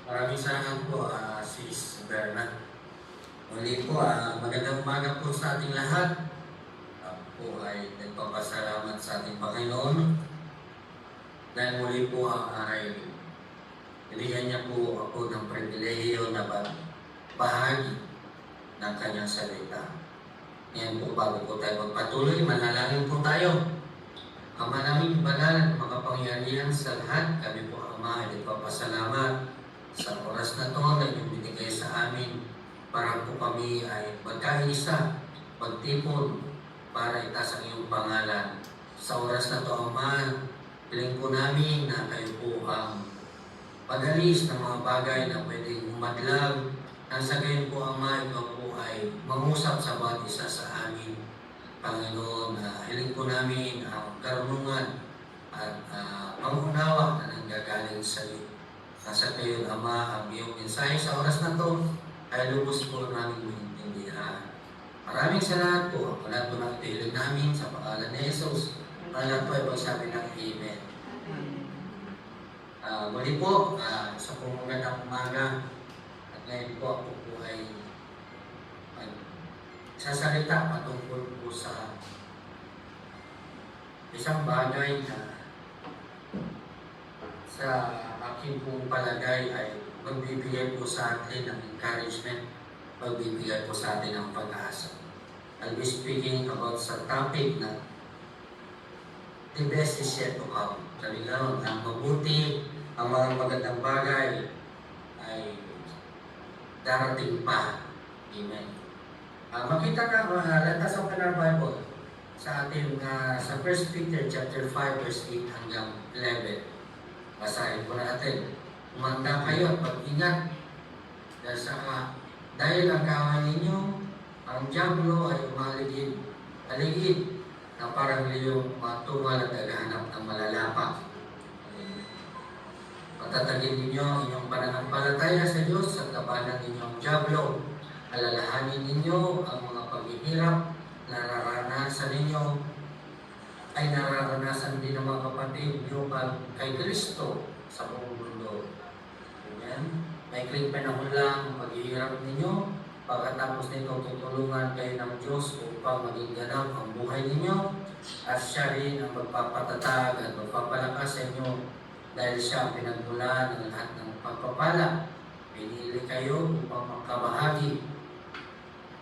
Maraming salamat po, Sis Berna. Muli po, magandang umaga po sa ating lahat. Ako po ay nagpapasalamat sa ating Panginoon dahil muli po ay binigyan niya po ako ng pribilehiyo na bahagi ng kanyang salita. Ngayon po, bago po tayo magpatuloy, manalangin po tayo. Ama naming banal at makapangyarihan sa lahat, kami po Ama ay nagpapasalamat sa oras na ito na inyong binigay sa amin para po kami ay magkaisa, magtipon para itaas ang iyong pangalan. Sa oras na ito, Ama, piling po namin na kayo po ang pag-alis ng mga bagay na pwedeng umadlag. Nang sa gayon po, Ama, ikaw po ay mangusap sa bawat isa sa amin. Panginoon, hiling po namin ang karunungan at pangunawa na nanggagaling sa iyo. Nasa kayo, Ama, ang iyong mensahe sa oras na ito ay lubos po namin maintindihan. Maraming salamat po. Ang lahat po ng itihilig namin sa pangalan ni Jesus. Ang lahat po ay magsabi ng Amen. Muli po, sa magandang umaga. At ngayon po ako po ay sasalita patungkol po sa isang bagay na sa aking pong palagay ay magbibigay po sa atin ng encouragement, magbibigay po sa atin ng pag-asa. I'll be speaking about sa topic na the best is yet to come. Sabi nga, ang mabuti, ang mga magandang bagay ay darating pa. Amen. Makita ka, let us open our Bible sa ating sa 1 Peter chapter 5 verse 8 hanggang 11. Basahin po natin. Umanda kayo at mag-ingat dahil ang kawan ninyo, ang diablo ay aligid na parang liyong matungal at naghahanap ng malalapak. Patatagin ninyo inyong pananampalataya sa Diyos at labanan ninyong diablo. Alalahanin ninyo ang mga paghihirap na nararanasan ninyo ay nararanasan din ng mga kapatid nyo kay Kristo sa buong mundo. Amen. May kling panahon lang ang paghihirap ninyo. Pagkatapos nito, tutulungan kayo ng Diyos upang maging ganap ang buhay ninyo at siya rin ang magpapatatag at magpapalakas sa inyo dahil siya ang pinagmulan ng lahat ng pagpapala. Pinili kayo upang magkabahagi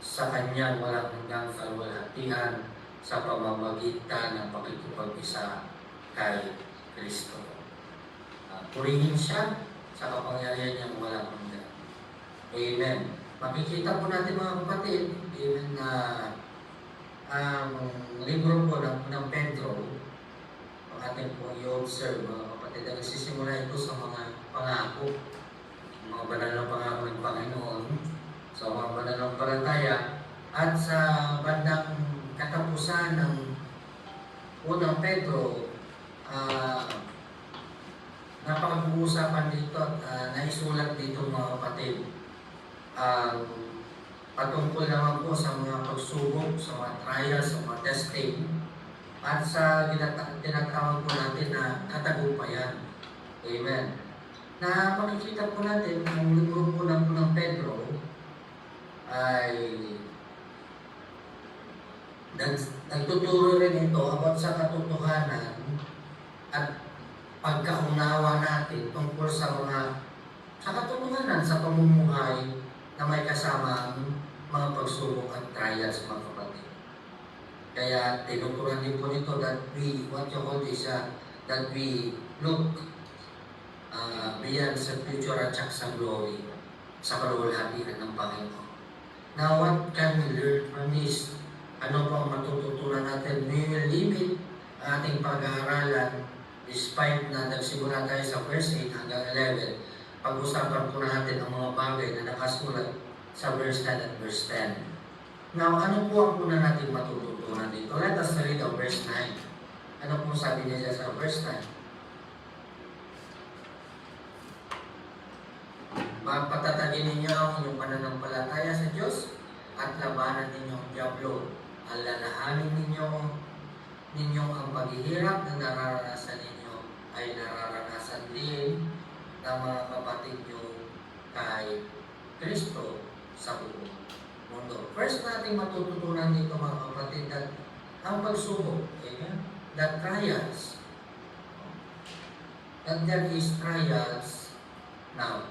sa kanyang walang hanggang kalwalhatian sa pamamagitan ng pakikipag-isa kay Kristo. Purihin siya sa kapangyarihan niyang walang hanggan. Amen. Makikita po natin mga kapatid, even na ang libro po ng Pedro, ang ating po i-observe mga kapatid, ang nagsisimula ito sa mga pangako, mga banal na pangako ng Panginoon, sa mga pananampalataya, at sa bandang katapusan ng unang Pedro, napag-uusapan dito at naisulat dito mga kapatid. Patungkol naman po sa mga pagsubok, sa mga trials, sa mga testing, at sa tinatawag po natin na katagumpayan. Amen. Na makikita po natin ang libro po ng Pedro ay nagtuturo rin ito about sa katotohanan at pagkaunawa natin tungkol sa katotohanan sa pamumuhay na may kasamang mga pagsubok at trials mga kapatid. Kaya tinuturan din po nito that we, that we look beyond sa future at sa glory, sa kaluwalhatian ng Panginoon. Now, what can we learn from this? Ano po ang matututunan natin? We will limit ating pag-aaralan despite na nagsimula tayo sa verse 8 hanggang 11. Pag-usapan po natin ang mga bagay na nakasulat sa verse 10 at verse 10. Now, ano po ang una natin matututunan dito? Let us read ang verse 9. Ano po sabi niya sa verse 9? Patatagin ninyo ang inyong pananampalataya sa Diyos at labanan ninyo ang diablo. Alalahanin ninyong ang paghihirap na nararanasan ninyo ay nararanasan din ng mga kapatid nyo Kristo sa buong mundo. First nating matututunan dito mga kapatid, that ang pagsubok, that trials, that there is trials now.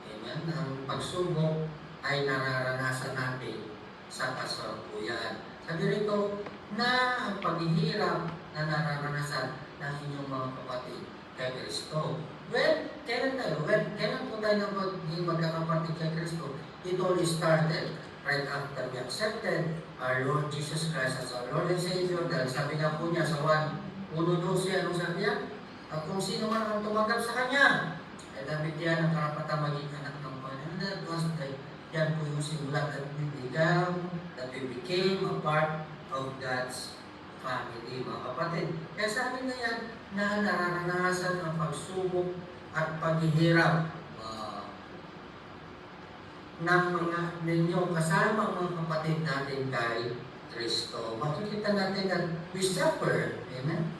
Amen? Ang pagsubok ay nararanasan natin sa kasalukuyan. Sabi rito na ang paghihirap na nararanasan ng inyong mga kapatid kay Kristo. Kailan po tayo na maging magkakapatid kay Kristo? It all started right after we accepted our Lord Jesus Christ as our Lord and Savior. Dahil sabi nga po niya sa 1:12, anong sabi niya? At kung sino man ang tumanggap sa Kanya, ay nabigyan ng karapatang maging anak ng Panginoon. That was yan po yung simulan that we became a part of God's family, mga kapatid. Kaya sabi na yan, na nararanasan ang pagsubok at paghihirap ng mga ninyong kasama mga kapatid natin kay Kristo. Makikita natin that we suffer, amen?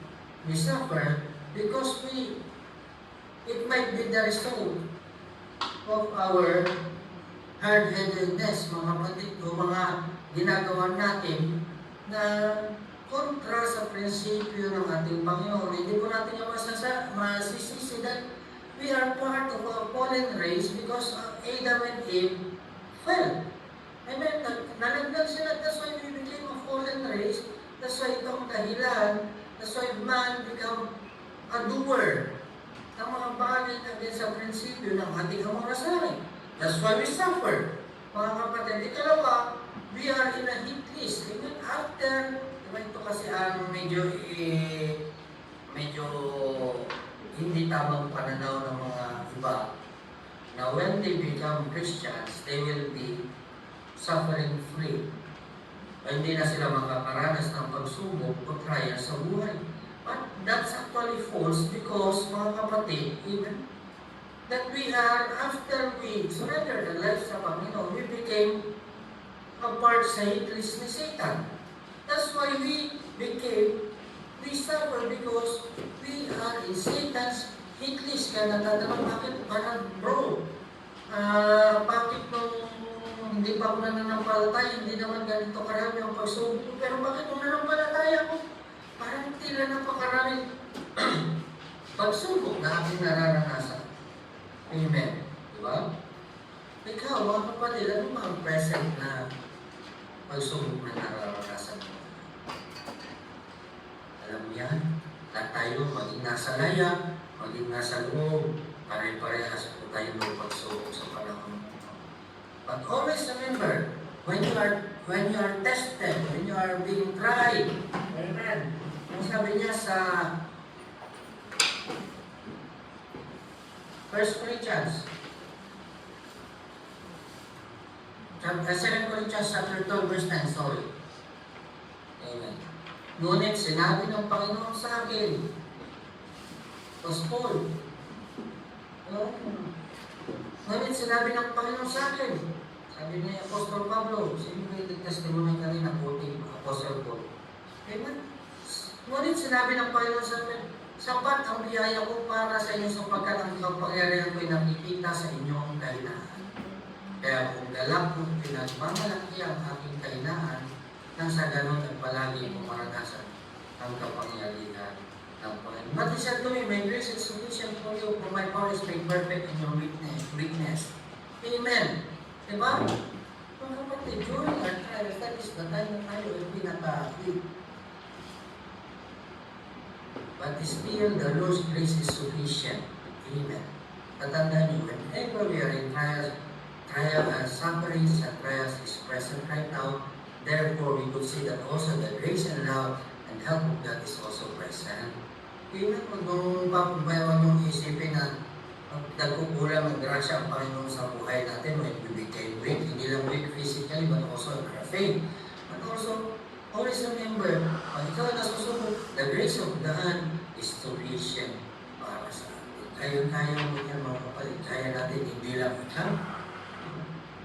We suffer because it might be the result of our hard-headedness, mga kapatid, o mga ginagawa natin na kontra sa prinsipyo ng ating Panginoon. Hindi po natin yung masisisi that we are part of a fallen race because Adam and Eve fell. Amen? Nalagdag sila. That's why we became a fallen race. That's why ito ang dahilan. That's why man become a doer ng mga bagay na sa prinsipyo ng ating amorasay. That's why we suffer. Mga kapatid, ikalawa, we are in a hit list. Even after, ito kasi ang medyo hindi tamang pananaw ng mga iba. Now, when they become Christians, they will be suffering free. Hindi na sila makakaranas ng pagsubok o trial sa buhay. But that's actually false because, mga kapatid, even that we are, after we surrender the life sa Panginoon, we became a part sa hit list ni Satan. That's why we suffer because we are in Satan's hit list. Kaya natatanong, bakit parang bakit nung hindi pa ako nananampalataya, hindi naman ganito karami ang pagsubok, pero bakit nung nananampalataya ko, parang tila napakaraming pagsubok na aking nararanasan. Amen. Diba? Ikaw, mga kapatid, ano ba ang present na pagsubok na nararanasan mo? Alam niyan, na tayo maging nasa laya, maging nasa loob, pare-parehas po tayo ng pagsubok sa panahon. But always remember, when you are tested, when you are being tried, amen. Ang sabi niya sa 2 Corinthians chapter 12, verse 9, sorry. Amen. Ngunit sinabi ng Panginoon sa akin, Paul, ngunit sinabi ng Panginoon sa akin, sabi ni Apostol Pablo, sino may testimony kanina, quoting Apostol Paul. Amen. Ngunit sinabi ng Panginoon sa akin, sapat ang biyaya ko para sa inyo sapagkat ang kapangyarihan ko'y nakikita sa inyong kahinaan. Kaya kung galak kong pinagmamalaki ang aking kahinaan, nang sa ganon at palagi pumaranasan ang kapangyarihan ng Panginoon. But he said to me, my grace is sufficient for you, for my power is made perfect in your weakness. Amen. Diba? Mga kapatid, during our trials, that is the time na tayo ay pinaka-weak. But still, the Lord's grace is sufficient. Amen. Patandaan niyo, whenever we are in trials and sufferings and trials is present right now, therefore, we could see that also the grace and love and help of God is also present. Amen. Huwag mong isipin na nagkukulang ng grasya ang Panginoon sa buhay natin when we became weak. Hindi lang weak physically, but also in our faith. But also, always remember, pag ikaw nasusubok, the grace of God is sufficient para sa atin. Kaya mo yan mga kapatid. Kaya natin hindi lang ikaw.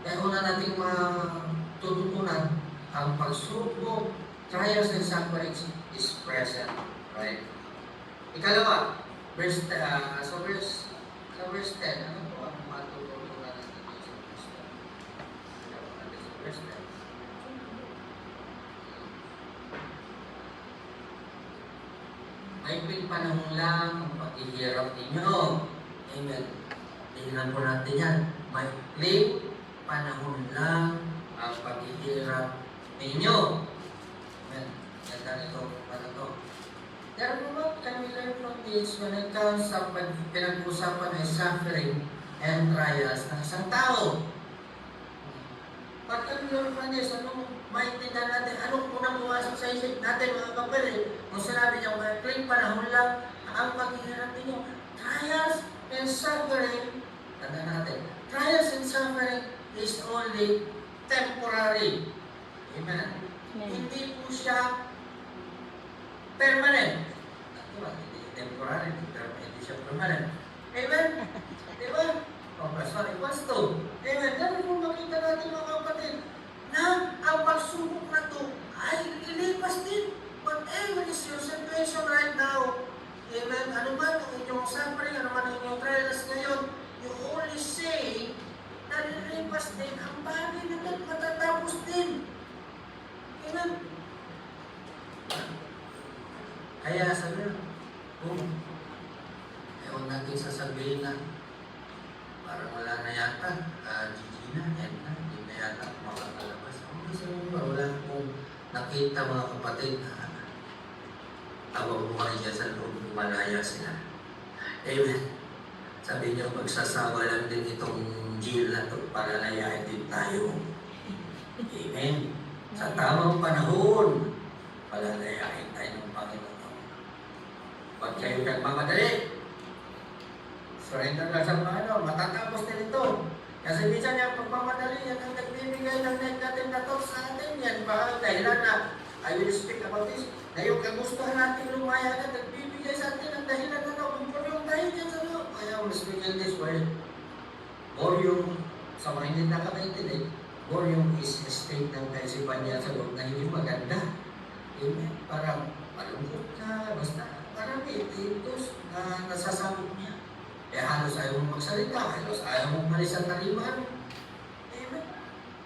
Kaya una natin matututunan, ang pagsubok, trials and sufferings is present. Right? Ikalawa, sa verse 10, ano po ang matututunan natin sa Kristo? Verse 10. Maikling panahon lang ang paghihirap ninyo. Amen. Tingnan po natin yan. Maikling panahon lang ang paghihirap ninyo. Amen. Ganda nito. Ano to? Therefore, what can we learn from this when it comes sa pinag-usapan ay suffering and trials ng isang tao? What can we learn from this? Anong maintindihan natin? Anong unang pumasok sa isip natin, mga kapatid? Kung sinabi niya, maikling panahon lang ang paghihirap ninyo. Trials and suffering, tanda natin, trials and suffering is only temporary. Amen. Hindi po siya permanent. Diba? Hindi temporary, hindi siya permanent. Amen? Diba? O, verse 1 equals 2. Amen. Dapat po makita natin, mga kapatid, na ang pagsubok na to ay lilipas din. Whatever is your situation right now, amen, ano man ang inyong suffering, ano man ang inyong trials ngayon, you only say na lilipas din. Ang bagay na matatapos din. Amen? Kaya sabi na, huwag natin sasabihin na parang wala na yata, GG na, yan na, hindi na yata makakalabas. Hindi sabihin ba, wala akong nakita mga kapatid na tawag mo kayo dyan sa loob, malaya sila. Amen. Sabi niyo, magsasawa lang din itong jail na ito para layain din tayo. Amen. Sa tamang panahon, palalayain tayo ng Panginoon. Pag kayo nagmamadali, surrender lang sa Panginoon, matatapos din ito. Kasi minsan yung pagmamadali, yan ang nagbibigay ng negative na thoughts sa atin. Yan ba dahilan na, I will speak about this, na yung kagustuhan natin lumaya na nagbibigay sa atin ang dahilan na nakumpor yung dahil yan sa loob. Kaya we speak in this way. Or yung, sa mga hindi nakakaintindi, or yung state ng kaisipan niya sa loob na hindi maganda. Amen. Parang malungkot ka, basta marami titos na nasasabot niya. Kaya halos ayaw mong magsalita, halos ayaw mong malis ang taliman. Amen.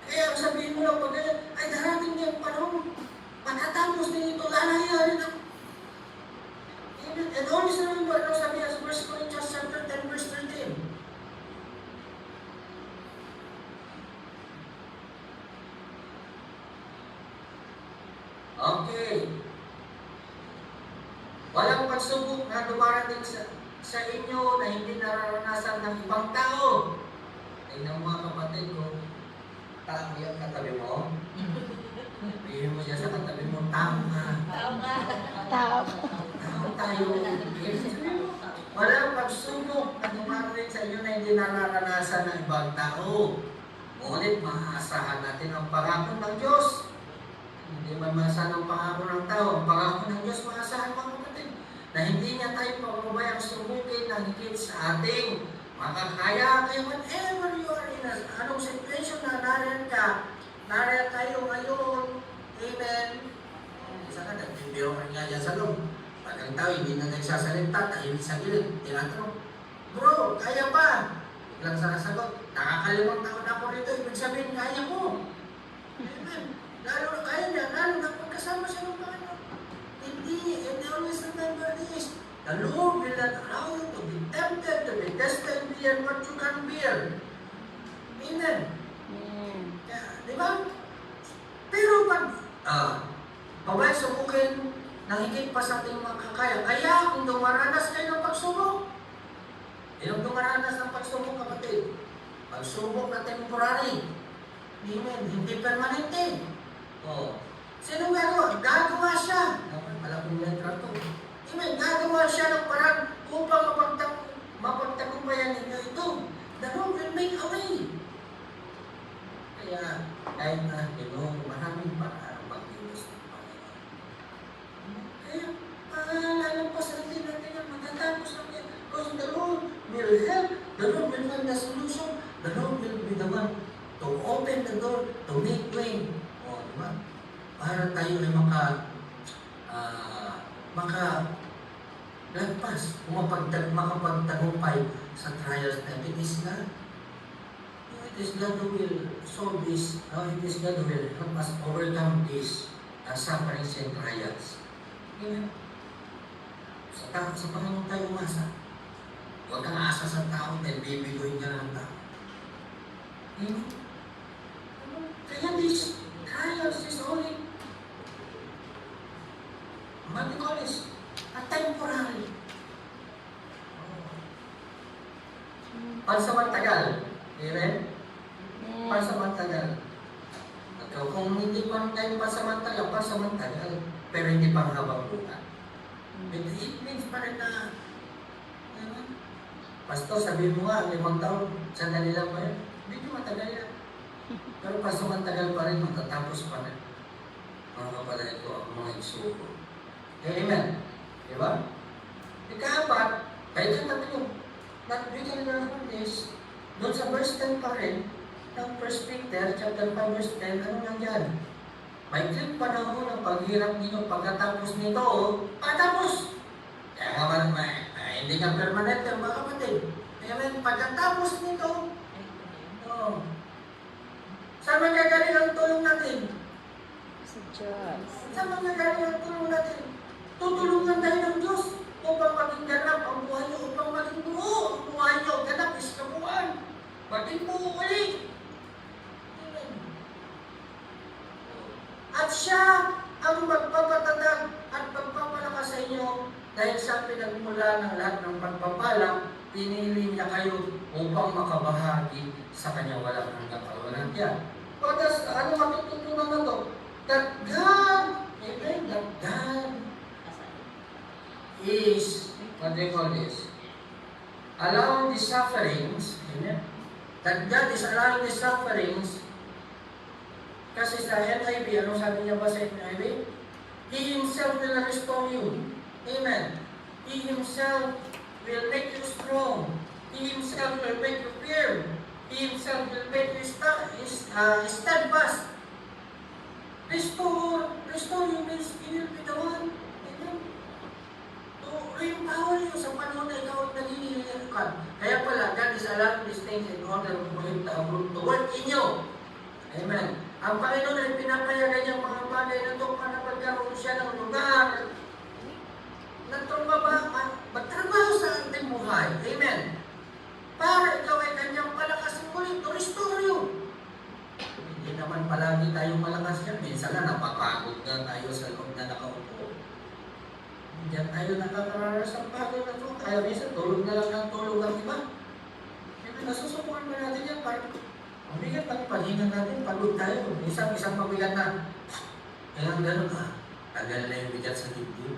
Kaya sabihin mo lang pag ay darating niya ang panahon, matatapos din ito, lalayarin ako. Amen. And always remember, ano sabi as 1 Corinthians chapter 10, verse 13. Okay. Walang pagsubok na dumarating sa inyo na hindi nararanasan ng ibang tao. Tingnan mga kapatid ko, tao yung katabi mo. Bigyan mo siya sa katabi mo, tao nga. Tao nga. Tao. Tao tayo. Walang pagsubok na dumarating sa inyo na hindi nararanasan ng ibang tao. Ngunit maaasahan natin ang pangako ng Diyos. Hindi man maasahan ang pangako ng tao. Ang pangako ng Diyos maasahan mga kapatid. Na hindi niya tayo pababayang subukin na higit sa ating makakaya. Kaya whenever you are in anong situation na nariyan tayo ngayon, amen. Isa ka, nagbibiro ka nga dyan sa loob. Pag ang tao hindi na nagsasalita, tahimik sa gilid, tinatanong, bro, kaya ba? Biglang sa nasagot, nakakalimang taon ako rito, ibig sabihin, kaya mo. Amen. Lalo na kaya niya, lalo na pagkasama siya ng Panginoon. Hindi, and always remember this. The Lord will not allow you to be tempted, to be tested beyond what you can bear. Amen. Kaya, di ba? Pero pag pabay subukin nang higit pa sa ating makakaya. Kaya kung dumaranas kayo ng pagsubok, yung dumaranas ng pagsubok, kapatid, pagsubok na temporary. Amen. Hindi permanente. Sino gagawa? Gagawa siya. Dapat malaking letra to. Amen. Gagawa siya ng parang upang mapagtagumpayan ninyo ito. The Lord will make a way. Kaya, kahit na, maraming paraan pag-iwas ng Panginoon. Kaya, lalampasan din natin ang matatapos lang yan. Because the Lord will help. The Lord will find the solution. The Lord will be the one to open the door, to make way. Diba? Para tayo ay makapagtagumpay sa trials na bilis na. It is God who will solve this. No, it is God who will help us overcome these sufferings and trials. Amen. Sa Panginoon tayo umasa. Huwag kang asa sa tao dahil bibigoyin ka ng tao. Amen. Kaya these trials is only what we call this a temporary. Pansamantagal. Amen? Pansamantagal. Kung hindi pa tayo pansamantagal, pero hindi pang habang buhay. It means pa rin na, Pastor, sabihin mo nga, 5 taon, sandali lang ba yan? Hindi matagal yan. Pero pansamantagal pa rin, matatapos pa rin. Mga kapatid ko, ang mga isuko. Amen? Diba? Ika-4, kahit yung tatlo, that we can learn from this, doon sa verse 10 pa rin, ng 1 Peter, chapter 5, verse 10, ano nandiyan? May kling panahon ng paghirap ninyo pagkatapos nito, pagkatapos! Kaya nga hindi nga permanent yung mga kapatid. Amen? Pagkatapos nito, saan magagaling ang tulong natin? Sa Diyos. Saan magagaling ang tulong natin? Tutulungan tayo ng Diyos upang maging ganap ang buhay nyo, upang maging buo ang buhay nyo. Ganap is kabuuan. Maging buo ulit. At siya ang magpapatatag at magpapalakas sa inyo dahil sa pinagmula ng lahat ng pagpapala, pinili niya kayo upang makabahagi sa kanya walang hanggang kawalan. Ano matututunan na to? That God, amen, that God is, what they call this, allowing the sufferings, amen, that God is allowing the sufferings, kasi sa NIV, anong sabi niya ba sa NIV? He Himself will restore you. Amen. He Himself will make you strong. He Himself will make you firm. He Himself will make you steadfast. Restore you means He will be the one. Amen. To empower you sa panahon na ikaw nalilihan ka. Kaya pala, God is allowing these things in order for Him to work in you. Amen. Ang Panginoon ay pinapayagan niyang mga bagay na ito para magkaroon siya ng lugar na magtrabaho sa ating buhay. Amen. Para ikaw ay kanyang palakasin ulit to restore you. Hindi naman palagi tayong malakas yan. Minsan na napapagod na tayo sa loob na nakaupo. Diyan tayo nakakararas ang pagod na ito. Kaya minsan tulog na lang ng tulog ang iba. Kaya nasusubukan ba natin yan? Ang bigat ng paghinga natin, pagod tayo. Isang mabigat na. Kaya ang gano'n tagal na yung bigat sa dibdib.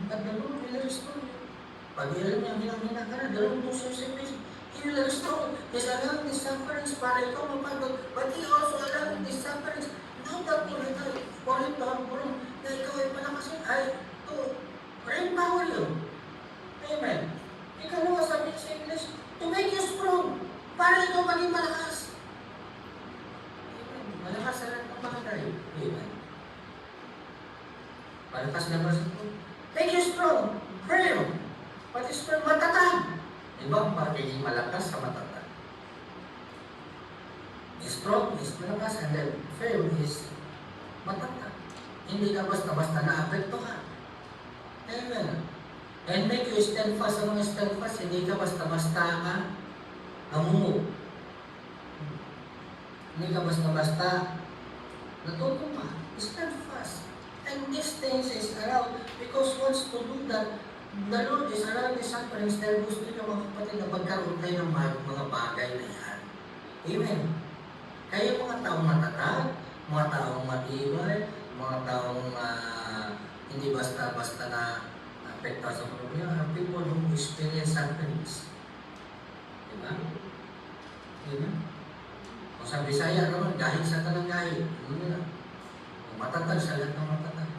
At gano'n, ilarestore yun. Pag alam niya, hinang-hina ka na, dalawang puso sa face, ilarestore. He's allowing these sufferings para ikaw mapagod. But He also allowing these sufferings, not that for him to have room, na ikaw ay palakasin, ay to empower you. Amen. Ikalawa sabi sa English, to make you strong. Para ikaw maging malakas. Amen. Malakas sa lahat ng bagay. Amen. Malakas na ba sa ito? Make you strong. Firm. What is firm? Matatag. Ibang pagiging malakas sa matatag. Strong is malakas and then firm is matatag. Hindi ka basta-basta na-apektuhan. Amen. And make you steadfast. Sa mga steadfast, hindi ka basta-basta amungo. Hindi ka basta-basta natutupa. Steadfast. And these things is allowed because wants to do that, the Lord is allowing the sufferings dahil gusto niyo mga kapatid na pagkaroon tayo ng mga bagay na yan. Amen. Kaya mga taong matatag, mga taong matibay, mga taong hindi basta-basta na apekto sa problema, people who experience sufferings. Diba? Diba? Kung sa Bisaya naman, gahit sa tanang gahit. Ano nila? Matatag sa lahat ng matatag.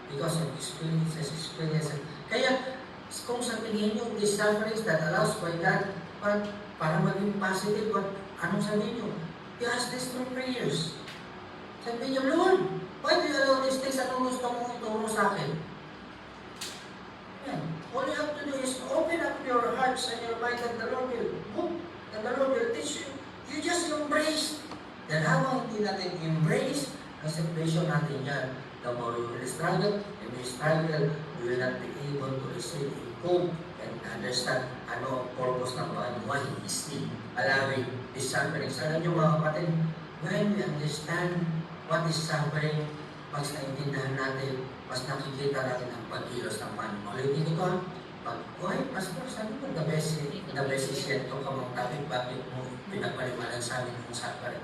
Because of experiences. Kaya, kung sa tingin nyo, these sufferings that allows by God, para maging positive, anong sabihin nyo? You ask this through prayers. Sabihin nyo, Lord, why do you allow these things? Anong gusto mong ituro sa akin? Yan. All you have to do is open up your hearts and your mind that the Lord will teach you. You You just embrace. Then habang hindi natin embrace ang situation natin yan, the more we will struggle, and we struggle, we will not be able to receive and cope and understand ano ang purpose ng Panginoon, why He is still allowing this suffering. Sana nyo mga kapatid, when we understand what is suffering, mas naintindihan natin, mas nakikita natin ang pag-ilos ng Panginoon. Ulitin ko, pag, oy, Pastor, sabi mo, the best is yet to come ang topic, bakit mo pinagpalimanan sa amin ang suffering?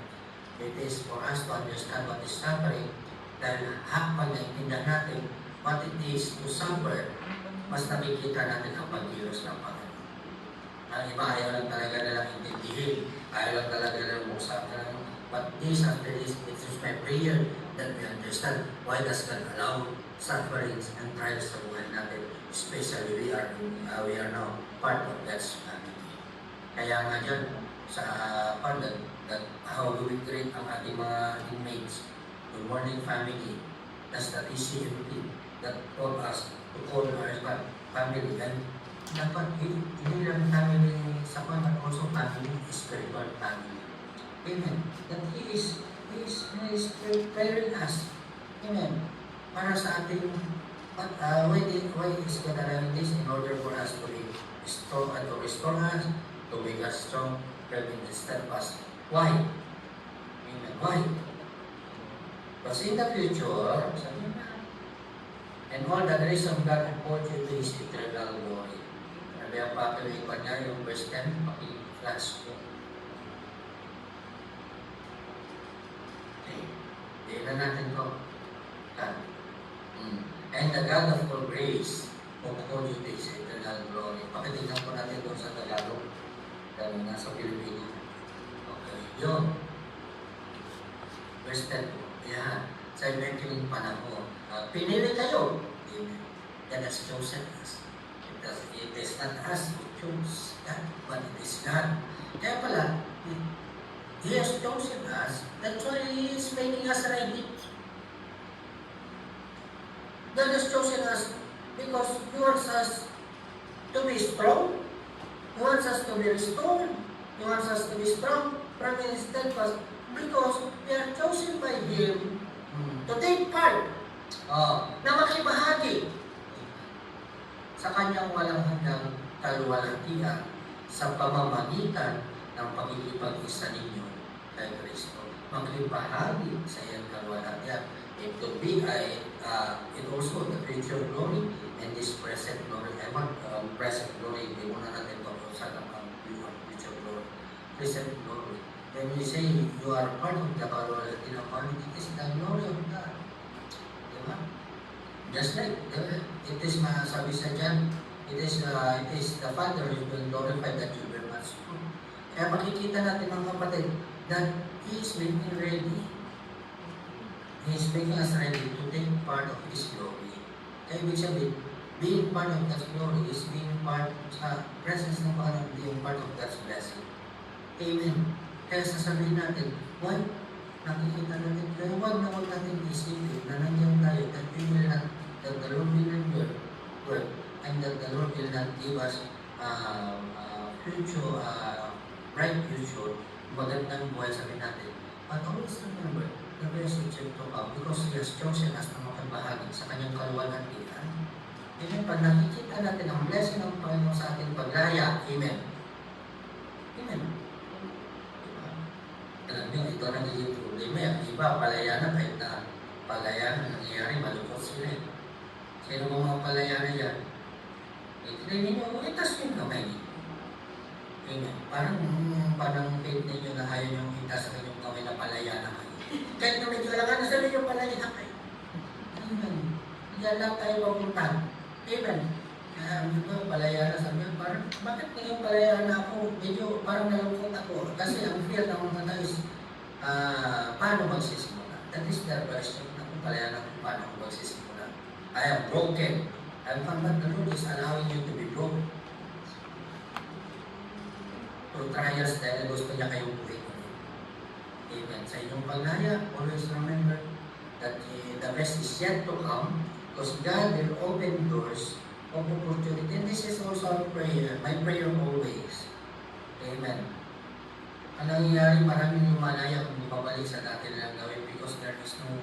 It is for us to understand what is suffering, dahil pag naintindihan natin what it is to suffer, mas nakikita natin ang pag-ilos ng Panginoon. Ang iba ayaw lang talaga nalang intindihin, ayaw lang talaga nalang buksan. But this after this, it is my prayer that we understand why does God allow sufferings and trials sa buhay natin, especially we are now part of God's family. Kaya nga dyan, sa part that how do we treat ang ating mga inmates, Good Morning Family, that's the TCMP that taught us to call our family, and dapat hindi lang family sa but also family, spiritual family. Amen. That He is preparing us. Amen. Para sa ating, why is God allowing this? In order for us to be strong and to restore us, to make us strong, firm and steadfast. Why? Amen. Why? Because in the future, sabi na, and all the grace of God will put you to His eternal glory. Sabi ang papalipan niya yung verse 10, paki-flash ko. Tingnan natin ko. And the God of all grace will call you to His eternal glory. Pakitingnan po natin doon sa Tagalog. Dahil nasa Pilipino. Okay, yun. Verse 10 po. Yan. Sa eventually panahon. Pinili kayo. God has chosen us. It is not us who choose God, but it is God. Kaya pala, He has chosen us. That's why He is making us ready. God has chosen us because He wants us to be strong. He wants us to be restored. He wants us to be strong, firm and steadfast, because we are chosen by Him to take part, na makibahagi sa Kanyang walang hanggang kaluwalhatian sa pamamagitan ng pagkikipag-isa ninyo kay Kristo. Maglibahagi sa iyang kaluwalhatian. It could be it also the future glory and this present glory. I want present glory. Hindi muna natin pag-usapan ang future glory. Present glory. When we say you are part of the kaluwalhatian of God, it is the glory of God. Diba? Just like it is sabi sa dyan, it is the Father who will glorify that you will not school. Kaya makikita natin mga kapatid that He is making ready. He is making us ready to take part of His glory. Kaya ibig sabihin, being part of God's glory is being part sa presence ng Panginoon, being part of God's blessing. Amen. Kaya sasabihin natin, why? Nakikita natin, kaya huwag natin isipin na nandiyan tayo, that we will not, that the Lord will not work, and that the Lord will not give us future, bright future, magandang buhay sabi natin. But always remember, the best is yet to come because He has chosen us na makibahagi sa Kanyang kaluwalhatian. Amen. Pag nakikita natin ang blessing ng Panginoon sa ating paglaya, Amen. Amen. Diba? Alam nyo, ito nagiging problema. Yung iba, palayanan, kahit na palayanan nangyayari, malungkot sila. Sino mga palayanan yan? Itinay ninyo, itas yung kamay ninyo. Amen. Parang faith ninyo na ayaw yung itas sa inyong kamay na palayanan kayo. Kahit na medyo alangan, sabi nyo palayanan kayo. Amen. Diyan lang tayo papuntan. Amen. Ito, palayanan sabi nyo, parang, bakit ngayon palayanan ako? Medyo parang nalungkot ako. Kasi ang fear ng mga tao is, paano magsisimula? That is the question na kung palayanan kung paano magsisimula. I am broken. And but the Lord is allowing you to be broken. Through trials dahil gusto niya kayong buhay. Amen. Sa inyong paglaya, always remember that the best is yet to come because God will open doors of opportunity. And this is also our prayer, my prayer always. Amen. Ang nangyayari, maraming lumalaya kung bumabalik sa dati nilang gawin because there is no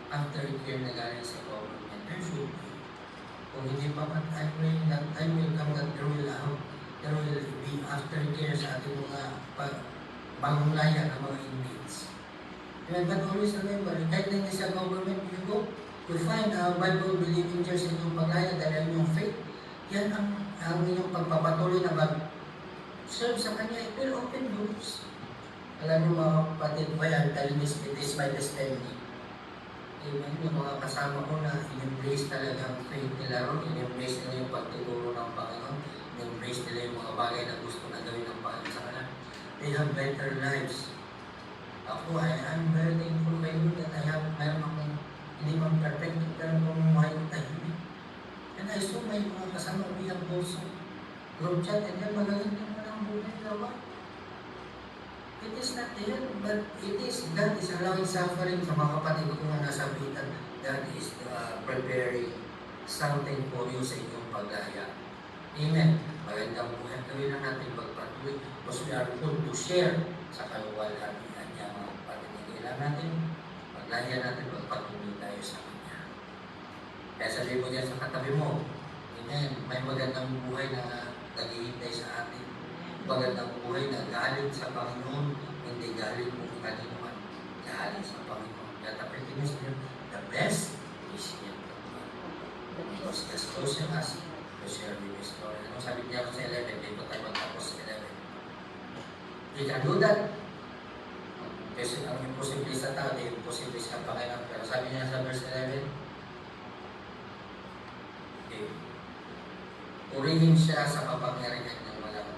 aftercare na galing sa government. There should be. Kung hindi pa man, I pray that time will come that there will be aftercare sa ating mga bagong laya ng mga inmates. And but always remember, kahit na hindi sa government, you go, you find a Bible-believing church sa inyong paglaya dahil yung faith, yan ang inyong pagpapatuloy na serve sa Kanya, it will open doors. Alam mo mga kapatid, why I'm telling this, it is my testimony. Amen. Yung mga kasama ko na in-embrace talaga ang faith nila ron, in-embrace nila yung pagtuturo ng Panginoon, in-embrace nila yung mga bagay na gusto na gawin ng Panginoon sa kanila. They have better lives. Ako, I'm very thankful by you that mayroon akong hindi man perfect, pero pamumuhay ko tahimik. And I saw may mga kasama we have also group chat and then magaling naman ang buhay gawa. It is not there, but it is, God is allowing suffering sa mga kapatid ko na nasa bitan. God is preparing something for you sa inyong paglaya. Amen. Magandang buhay gawin na natin pagpatuloy because we are called to share sa kaluwalhatian niya mga kapatid. Kailangan natin paglaya natin pagpatuloy tayo sa Kanya. Kaya sabihin mo niya sa katabi mo, amen, may magandang buhay na naghihintay sa atin. Magandang buhay na galing sa Panginoon, hindi galing kung kanino man. Galing sa Panginoon. Kaya tapitin niyo sa inyo, the best is yet to come. Because just closing us to share with this story. Ano sabi niya sa 11, dito tayo magtapos sa 11. You can do that. Kasi ang imposible sa tao, di imposible sa Panginoon. Pero sabi niya sa verse 11, okay, purihin siya sa kapangyarihan ng walang.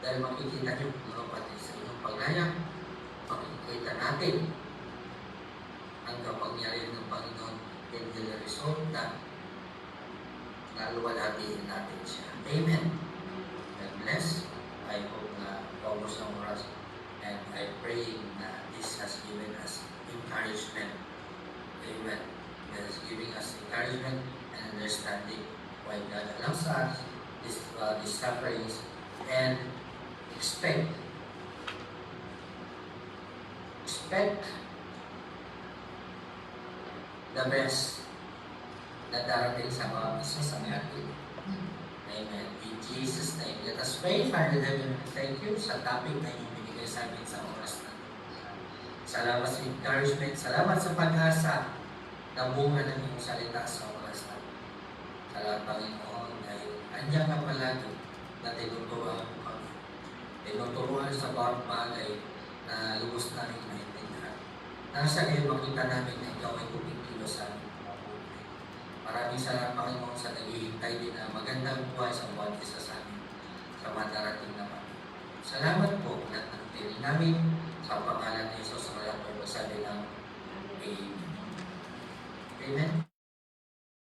Dahil makikita niyo mga kapatid sa inyong paglaya, makikita natin ang kapangyarihan ng Panginoon and will result na naluwalhatiin natin siya. Amen. God bless. I hope na paubos ang oras and I pray na this has given us encouragement. Amen. It is giving us encouragement and understanding why God allows us these sufferings and expect the best na darating sa mga isa sa atin. Amen. In Jesus' name, let us pray. Father in heaven, thank you sa topic na inyong binigay sa amin sa oras na. Salamat sa encouragement. Salamat sa pag-asa na bunga ng iyong salita sa oras na. Salamat, Panginoon, dahil andyan ka palagi na tinuturuan mo kami. Tinuturuan sa bawat bagay na lubos namin maintindihan. Nasa ngayon makita namin na ikaw ay kumikilo sa amin. Maraming salamat, Panginoon, sa naghihintay din na magandang buhay sa bawat isa sa amin sa madarating naman. Salamat po lahat ng tinig namin sa pangalan ni Jesus sa malang pagbasabi ng Amen. Amen.